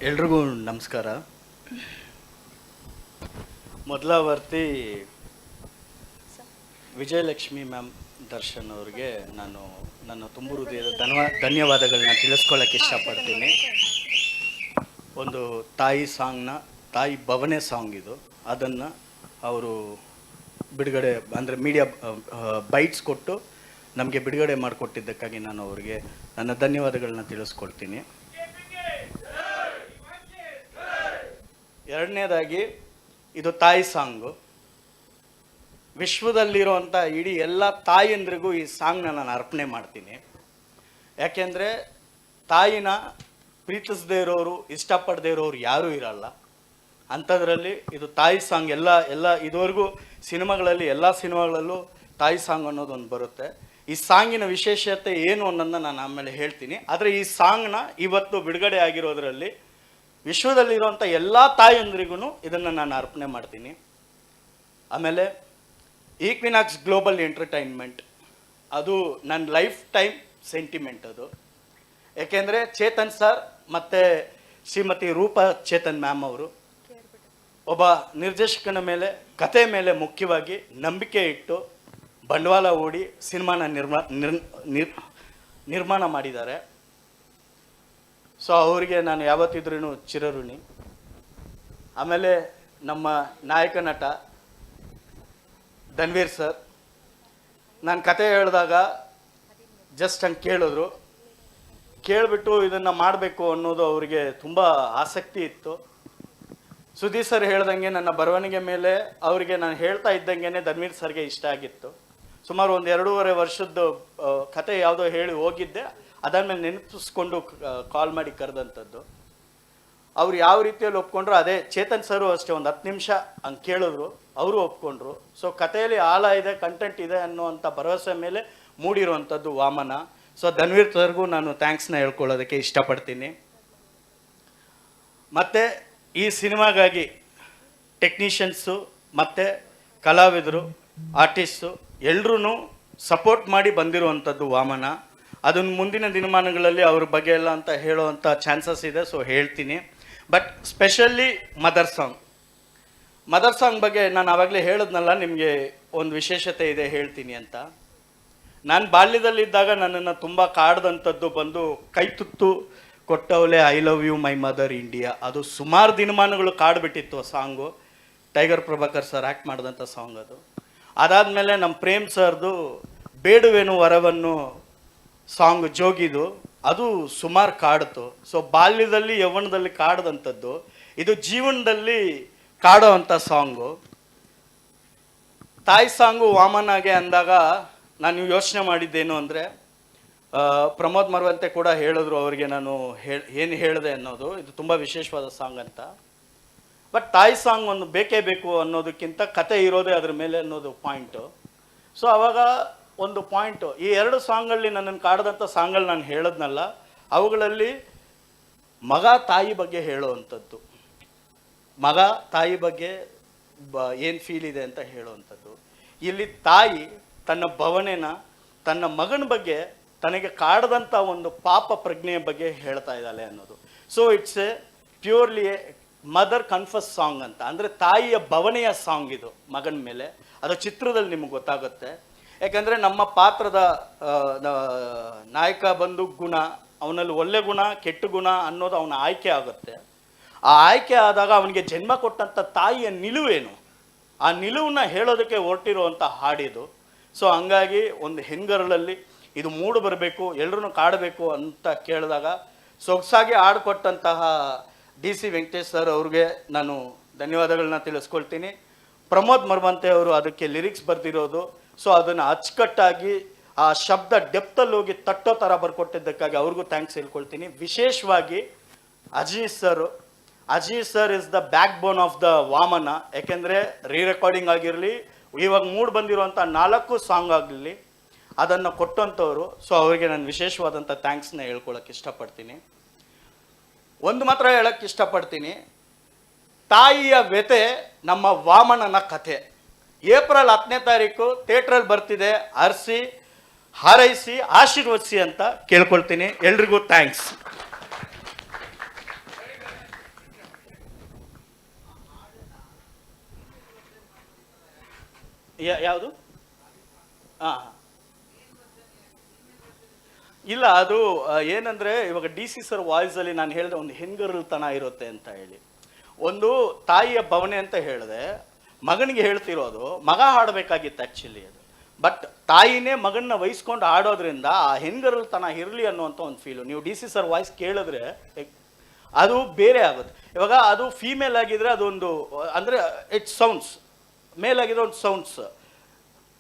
ಎಲ್ರಿಗೂ ನಮಸ್ಕಾರ. ಮೊದಲ ವರ್ತಿ ವಿಜಯಲಕ್ಷ್ಮಿ ಮ್ಯಾಮ್ ದರ್ಶನ್ ಅವ್ರಿಗೆ ನಾನು ನನ್ನ ತುಂಬು ಹೃದಯದ ಧನ್ಯವಾದಗಳನ್ನ ತಿಳಿಸ್ಕೊಳ್ಳೋಕೆ ಇಷ್ಟಪಡ್ತೀನಿ. ಒಂದು ತಾಯಿ ಸಾಂಗ್ನ, ತಾಯಿ ಭವನೆ ಸಾಂಗ್ ಇದು, ಅದನ್ನು ಅವರು ಬಿಡುಗಡೆ ಅಂದರೆ ಮೀಡಿಯಾ ಬೈಟ್ಸ್ ಕೊಟ್ಟು ನಮಗೆ ಬಿಡುಗಡೆ ಮಾಡಿಕೊಟ್ಟಿದ್ದಕ್ಕಾಗಿ ನಾನು ಅವರಿಗೆ ನನ್ನ ಧನ್ಯವಾದಗಳನ್ನ ತಿಳಿಸ್ಕೊಳ್ತೀನಿ. ಎರಡನೇದಾಗಿ, ಇದು ತಾಯಿ ಸಾಂಗು. ವಿಶ್ವದಲ್ಲಿರುವಂಥ ಇಡೀ ಎಲ್ಲ ತಾಯಂದ್ರಿಗೂ ಈ ಸಾಂಗ್ನ ನಾನು ಅರ್ಪಣೆ ಮಾಡ್ತೀನಿ. ಯಾಕೆಂದರೆ ತಾಯಿನ ಪ್ರೀತಿಸದೇ ಇರೋರು, ಇಷ್ಟಪಡದೇ ಇರೋರು ಯಾರೂ ಇರಲ್ಲ. ಅಂಥದ್ರಲ್ಲಿ ಇದು ತಾಯಿ ಸಾಂಗ್. ಎಲ್ಲ ಇದುವರೆಗೂ ಸಿನಿಮಾಗಳಲ್ಲಿ, ಎಲ್ಲ ಸಿನಿಮಾಗಳಲ್ಲೂ ತಾಯಿ ಸಾಂಗ್ ಅನ್ನೋದು ಒಂದು ಬರುತ್ತೆ. ಈ ಸಾಂಗಿನ ವಿಶೇಷತೆ ಏನು ಅನ್ನೋದನ್ನ ನಾನು ಆಮೇಲೆ ಹೇಳ್ತೀನಿ. ಆದರೆ ಈ ಸಾಂಗ್ನ ಇವತ್ತು ಬಿಡುಗಡೆ ಆಗಿರೋದ್ರಲ್ಲಿ ವಿಶ್ವದಲ್ಲಿರುವಂಥ ಎಲ್ಲ ತಾಯಂದ್ರಿಗೂ ಇದನ್ನು ನಾನು ಅರ್ಪಣೆ ಮಾಡ್ತೀನಿ. ಆಮೇಲೆ ಈಕ್ವಿನಾಕ್ಸ್ ಗ್ಲೋಬಲ್ ಎಂಟರ್ಟೈನ್ಮೆಂಟ್, ಅದು ನನ್ನ ಲೈಫ್ ಟೈಮ್ ಸೆಂಟಿಮೆಂಟ್ ಅದು. ಏಕೆಂದರೆ ಚೇತನ್ ಸರ್ ಮತ್ತು ಶ್ರೀಮತಿ ರೂಪಾ ಚೇತನ್ ಮ್ಯಾಮ್ ಅವರು ಒಬ್ಬ ನಿರ್ದೇಶಕನ ಮೇಲೆ, ಕತೆ ಮೇಲೆ ಮುಖ್ಯವಾಗಿ ನಂಬಿಕೆ ಇಟ್ಟು ಬಂಡವಾಳ ಹೂಡಿ ಸಿನಿಮಾನ ನಿರ್ಮಾಣ ಮಾಡಿದ್ದಾರೆ. ಸೊ ಅವರಿಗೆ ನಾನು ಯಾವತ್ತಿದ್ರೂ ಚಿರಋಣಿ. ಆಮೇಲೆ ನಮ್ಮ ನಾಯಕ ನಟ ಧನ್ವೀರ್ ಸರ್, ನಾನು ಕತೆ ಹೇಳಿದಾಗ ಜಸ್ಟ್ ಹಂಗೆ ಕೇಳಿದ್ರು, ಕೇಳಿಬಿಟ್ಟು ಇದನ್ನು ಮಾಡಬೇಕು ಅನ್ನೋದು ಅವರಿಗೆ ತುಂಬ ಆಸಕ್ತಿ ಇತ್ತು. ಸುದೀಪ್ ಸರ್ ಹೇಳ್ದಂಗೆ ನನ್ನ ಬರವಣಿಗೆ ಮೇಲೆ ಅವರಿಗೆ ನಾನು ಹೇಳ್ತಾ ಇದ್ದಂಗೆ ಧನ್ವೀರ್ ಸರ್ಗೆ ಇಷ್ಟ ಆಗಿತ್ತು. ಸುಮಾರು ಒಂದು 2.5 ವರ್ಷದ್ದು ಕತೆ ಯಾವುದೋ ಹೇಳಿ ಹೋಗಿದ್ದೆ, ಅದಾದ್ಮೇಲೆ ನೆನಪಿಸ್ಕೊಂಡು ಕಾಲ್ ಮಾಡಿ ಕರೆದಂಥದ್ದು. ಅವ್ರು ಯಾವ ರೀತಿಯಲ್ಲಿ ಒಪ್ಕೊಂಡ್ರು, ಅದೇ ಚೇತನ್ ಸರು ಅಷ್ಟೇ, ಒಂದು 10 ನಿಮಿಷ ಹಂಗೆ ಕೇಳಿದ್ರು, ಅವರು ಒಪ್ಕೊಂಡ್ರು. ಸೊ ಕಥೆಯಲ್ಲಿ ಆಳ ಇದೆ, ಕಂಟೆಂಟ್ ಇದೆ ಅನ್ನುವಂಥ ಭರವಸೆ ಮೇಲೆ ಮೂಡಿರುವಂಥದ್ದು ವಾಮನ. ಸೊ ಧನ್ವೀರ್ ಸರ್ಗೂ ನಾನು ಥ್ಯಾಂಕ್ಸ್ನ ಹೇಳ್ಕೊಳ್ಳೋದಕ್ಕೆ ಇಷ್ಟಪಡ್ತೀನಿ. ಮತ್ತು ಈ ಸಿನಿಮಾಗಾಗಿ ಟೆಕ್ನಿಷಿಯನ್ಸು ಮತ್ತು ಕಲಾವಿದರು, ಆರ್ಟಿಸ್ಟು ಎಲ್ಲರೂ ಸಪೋರ್ಟ್ ಮಾಡಿ ಬಂದಿರುವಂಥದ್ದು ವಾಮನ. ಅದನ್ನು ಮುಂದಿನ ದಿನಮಾನಗಳಲ್ಲಿ ಅವ್ರ ಬಗ್ಗೆ ಎಲ್ಲ ಅಂತ ಹೇಳುವಂಥ ಚಾನ್ಸಸ್ ಇದೆ, ಸೊ ಹೇಳ್ತೀನಿ. ಬಟ್ ಸ್ಪೆಷಲಿ ಮದರ್ ಸಾಂಗ್ ಬಗ್ಗೆ ನಾನು ಆವಾಗಲೇ ಹೇಳಿದ್ನಲ್ಲ, ನಿಮಗೆ ಒಂದು ವಿಶೇಷತೆ ಇದೆ ಹೇಳ್ತೀನಿ ಅಂತ. ನಾನು ಬಾಲ್ಯದಲ್ಲಿದ್ದಾಗ ನನ್ನನ್ನು ತುಂಬ ಕಾಡ್ದಂಥದ್ದು ಬಂದು ಕೈ ತುತ್ತು ಕೊಟ್ಟವಳೆ I love you my mother India. ಅದು ಸುಮಾರು ದಿನಮಾನಗಳು ಕಾಡ್ಬಿಟ್ಟಿತ್ತು ಆ song. Tiger Prabhakar sir act ಮಾಡಿದಂಥ ಸಾಂಗ್ ಅದು. ಅದಾದಮೇಲೆ ನಮ್ಮ ಪ್ರೇಮ್ ಸರ್ದು ಬೇಡುವೆನು ವರವನ್ನು ಸಾಂಗ್ ಜೋಗಿದು, ಅದು ಸುಮಾರು ಕಾಡ್ತು. ಸೊ ಬಾಲ್ಯದಲ್ಲಿ ಯೌವನದಲ್ಲಿ ಕಾಡ್ದಂಥದ್ದು, ಇದು ಜೀವನದಲ್ಲಿ ಕಾಡೋ ಅಂಥ ಸಾಂಗು. ತಾಯಿ ಸಾಂಗು ವಾಮನಾಗೆ ಅಂದಾಗ ನಾನು ಯೋಚನೆ ಮಾಡಿದ್ದೇನು ಅಂದರೆ, ಪ್ರಮೋದ್ ಮರವಂತೆ ಕೂಡ ಹೇಳಿದ್ರು ಅವರಿಗೆ ನಾನು ಏನು ಹೇಳಿದೆ ಅನ್ನೋದು, ಇದು ತುಂಬ ವಿಶೇಷವಾದ ಸಾಂಗ್ ಅಂತ. ಬಟ್ ತಾಯಿ ಸಾಂಗ್ ಒಂದು ಬೇಕೇ ಬೇಕು ಅನ್ನೋದಕ್ಕಿಂತ ಕತೆ ಇರೋದೇ ಅದ್ರ ಮೇಲೆ ಅನ್ನೋದು ಪಾಯಿಂಟು. ಸೊ ಆವಾಗ ಒಂದು ಪಾಯಿಂಟು, ಈ 2 ಸಾಂಗಲ್ಲಿ ನನ್ನನ್ನು ಕಾಡ್ದಂಥ ಸಾಂಗಲ್ಲಿ ನಾನು ಹೇಳೋದ್ನಲ್ಲ, ಅವುಗಳಲ್ಲಿ ಮಗ ತಾಯಿ ಬಗ್ಗೆ ಹೇಳುವಂಥದ್ದು, ಮಗ ತಾಯಿ ಬಗ್ಗೆ ಏನು ಫೀಲ್ ಇದೆ ಅಂತ ಹೇಳುವಂಥದ್ದು. ಇಲ್ಲಿ ತಾಯಿ ತನ್ನ ಭವನೆನ, ತನ್ನ ಮಗನ ಬಗ್ಗೆ, ತನಗೆ ಕಾಡದಂಥ ಒಂದು ಪಾಪ ಪ್ರಜ್ಞೆಯ ಬಗ್ಗೆ ಹೇಳ್ತಾ ಇದ್ದಾಳೆ ಅನ್ನೋದು. So it's a purely a mother confess song ಅಂತ. ಅಂದರೆ ತಾಯಿಯ ಭವನೆಯ ಸಾಂಗ್ ಇದು ಮಗನ ಮೇಲೆ. ಅದು ಚಿತ್ರದಲ್ಲಿ ನಿಮಗೆ ಗೊತ್ತಾಗುತ್ತೆ. ಯಾಕಂದರೆ ನಮ್ಮ ಪಾತ್ರದ ನಾಯಕ ಬಂದು ಗುಣ, ಅವನಲ್ಲಿ ಒಳ್ಳೆ ಗುಣ ಕೆಟ್ಟ ಗುಣ ಅನ್ನೋದು ಅವನ ಆಯ್ಕೆ ಆಗುತ್ತೆ. ಆ ಆಯ್ಕೆ ಆದಾಗ ಅವನಿಗೆ ಜನ್ಮ ಕೊಟ್ಟಂಥ ತಾಯಿಯ ನಿಲುವೇನು, ಆ ನಿಲುವನ್ನ ಹೇಳೋದಕ್ಕೆ ಹೊರಟಿರುವಂಥ ಹಾಡಿದು. ಸೊ ಹಂಗಾಗಿ ಒಂದು ಹೆಂಗರಳಲ್ಲಿ ಇದು ಮೂಡು ಬರಬೇಕು, ಎಲ್ಲರೂ ಕಾಡಬೇಕು ಅಂತ ಕೇಳಿದಾಗ ಸೊಗಸಾಗಿ ಹಾಡ್ಕೊಟ್ಟಂತಹ DC ವೆಂಕಟೇಶ್ ಸರ್ ಅವ್ರಿಗೆ ನಾನು ಧನ್ಯವಾದಗಳನ್ನ ತಿಳಿಸ್ಕೊಳ್ತೀನಿ. ಪ್ರಮೋದ್ ಮರವಂತೆ ಅವರು ಅದಕ್ಕೆ ಲಿರಿಕ್ಸ್ ಬರೆದಿರೋದು. ಸೊ ಅದನ್ನು ಅಚ್ಚುಕಟ್ಟಾಗಿ ಆ ಶಬ್ದ ಡೆಪ್ತಲ್ಲಿ ಹೋಗಿ ತಟ್ಟೋ ಥರ ಬರ್ಕೊಟ್ಟಿದ್ದಕ್ಕಾಗಿ ಅವ್ರಿಗೂ ಥ್ಯಾಂಕ್ಸ್ ಹೇಳ್ಕೊಳ್ತೀನಿ. ವಿಶೇಷವಾಗಿ Aziz sir is the back bone of the Vamana. ಯಾಕೆಂದರೆ ರೆಕಾರ್ಡಿಂಗ್ ಆಗಿರಲಿ, ಇವಾಗ ಮೂಡ್ ಬಂದಿರುವಂಥ 4 ಸಾಂಗ್ ಆಗಲಿ, ಅದನ್ನು ಕೊಟ್ಟಂಥವ್ರು. ಸೊ ಅವರಿಗೆ ನಾನು ವಿಶೇಷವಾದಂಥ ಥ್ಯಾಂಕ್ಸ್ನ ಹೇಳ್ಕೊಳಕ್ಕೆ ಇಷ್ಟಪಡ್ತೀನಿ. ಒಂದು ಮಾತ್ರ ಹೇಳಕ್ಕೆ ಇಷ್ಟಪಡ್ತೀನಿ, ತಾಯಿಯ ವ್ಯತೆ ನಮ್ಮ ವಾಮನನ ಕಥೆ ಏಪ್ರಿಲ್ 10ನೇ ತಾರೀಕು ಥಿಯೇಟ್ರಲ್ಲಿ ಬರ್ತಿದೆ. ಹರಿಸಿ ಹಾರೈಸಿ ಆಶೀರ್ವದಿಸಿ ಅಂತ ಕೇಳ್ಕೊಳ್ತೀನಿ. ಎಲ್ರಿಗೂ ಥ್ಯಾಂಕ್ಸ್. ಯಾವುದು? ಹಾಂ, ಇಲ್ಲ ಅದು ಏನಂದ್ರೆ ಇವಾಗ ಡಿ ಸಿ ಸರ್ ವಾಯ್ಸಲ್ಲಿ ನಾನು ಹೇಳಿದೆ ಒಂದು ಹೆಂಗರಲ್ತನ ಇರುತ್ತೆ ಅಂತ ಹೇಳಿ. ಒಂದು ತಾಯಿಯ ಭವನೆ ಅಂತ ಹೇಳಿದೆ, ಮಗನಿಗೆ ಹೇಳ್ತಿರೋದು ಮಗ ಹಾಡಬೇಕಾಗಿತ್ತು ಆ್ಯಕ್ಚುಲಿ ಅದು. ಬಟ್ ತಾಯಿನೇ ಮಗನ್ನ ವಹಿಸ್ಕೊಂಡು ಆಡೋದ್ರಿಂದ ಆ ಹೆಂಗರಲ್ತನ ಇರಲಿ ಅನ್ನುವಂಥ ಒಂದು ಫೀಲು. ನೀವು ಡಿ ಸಿ ಸರ್ ವಾಯ್ಸ್ ಕೇಳಿದ್ರೆ ಅದು ಬೇರೆ ಆಗುತ್ತೆ. ಇವಾಗ ಅದು ಫೀಮೇಲ್ ಆಗಿದ್ರೆ ಅದೊಂದು ಅಂದರೆ ಇಟ್ ಸೌಂಡ್ಸ್, ಮೇಲ್ ಆಗಿದ್ರೆ ಒಂದು ಸೌಂಡ್ಸ್.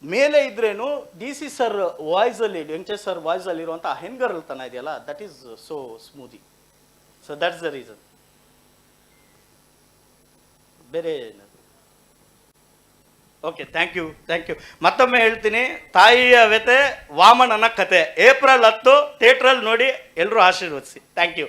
ಮೇಲೆ ಇದ್ರೇನು ಡಿ ಸಿ ಸರ್ ವಾಯ್ಸಲ್ಲಿ, ವೆಂಕಟೇಶ್ ಸರ್ ವಾಯ್ಸಲ್ಲಿ ಇರುವಂಥ ಹೆಂಗರಲ್ತನ ಇದೆಯಲ್ಲ, that is so smoothie. So that's the reason, ಬೇರೆ. Okay, thank you. ಮತ್ತೊಮ್ಮೆ ಹೇಳ್ತೀನಿ, ತಾಯಿಯ ವ್ಯತೆ ವಾಮನನ ಕತೆ. ಏಪ್ರಿಲ್ 10 ಥಿಯೇಟ್ರಲ್ಲಿ ನೋಡಿ, ಎಲ್ಲರೂ ಆಶೀರ್ವದಿಸಿ. Thank you.